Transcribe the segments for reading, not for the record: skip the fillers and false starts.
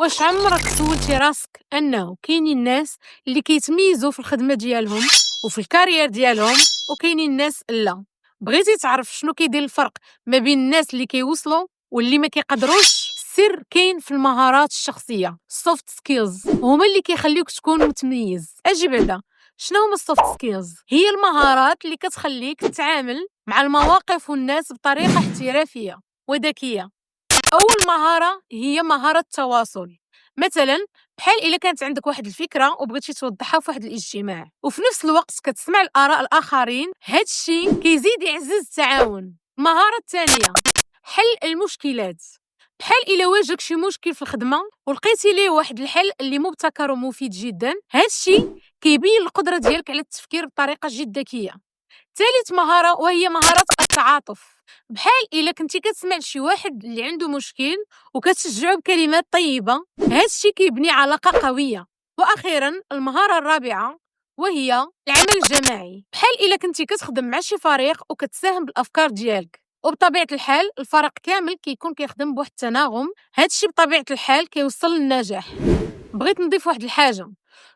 واش عمرك سولتي راسك انه كاينين الناس اللي كيتميزوا في الخدمه ديالهم وفي الكارير ديالهم، وكاينين الناس لا؟ بغيتي تعرف شنو كيدير الفرق ما بين الناس اللي كيوصلوا واللي ما كيقدروش؟ السر كاين في المهارات الشخصيه، سوفت سكيلز، هما اللي كيخليوك تكون متميز. اجي بعدا، شنو هما السوفت سكيلز؟ هي المهارات اللي كتخليك تتعامل مع المواقف والناس بطريقه احترافيه وذكيه. أول مهارة هي مهارة التواصل. مثلا بحال إلا كانت عندك واحد الفكرة وبغيتي توضحها في واحد الاجتماع، وفي نفس الوقت كتسمع الآراء الآخرين، هاد الشيء كيزيد يعزز التعاون. المهارة الثانية حل المشكلات. بحال إلا واجهك شي مشكل في الخدمة ولقيتي ليه واحد الحل اللي مبتكر ومفيد جدا، هاد الشيء كيبين القدرة ديالك على التفكير بطريقة جد ذكية. ثالث مهارة وهي مهارة التعاطف. بحال إلا كنتي كتسمع لشي واحد اللي عنده مشكل وكتشجعو بكلمات طيبة، هاد الشي كيبني علاقة قوية. وأخيرا المهارة الرابعة وهي العمل الجماعي. بحال إلا كنتي كتخدم مع شي فريق وكتساهم بالأفكار ديالك، وبطبيعة الحال الفريق كامل كيكون كيخدم بواحد التناغم، هاد الشي بطبيعة الحال كيوصل للنجاح. بغيت نضيف واحد الحاجة،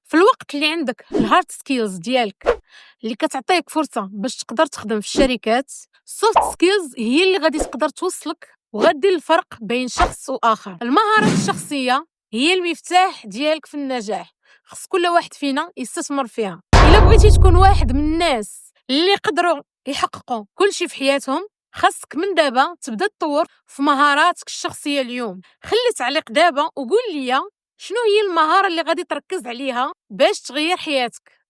في الوقت اللي عندك الهارد سكيلز ديالك اللي كتعطيك فرصة باش تقدر تخدم في الشركات، السوفت سكيلز هي اللي غادي تقدر توصلك وغدير الفرق بين شخص وآخر. المهارات الشخصية هي المفتاح ديالك في النجاح، خص كل واحد فينا يستثمر فيها. إلا بغيتي تكون واحد من الناس اللي يقدروا يحققوا كل شيء في حياتهم، خاصك من دابا تبدا تطور في مهاراتك الشخصية اليوم. خلي تعليق دابا وقول لي شنو هي المهارة اللي غادي تركز عليها باش تغير حياتك.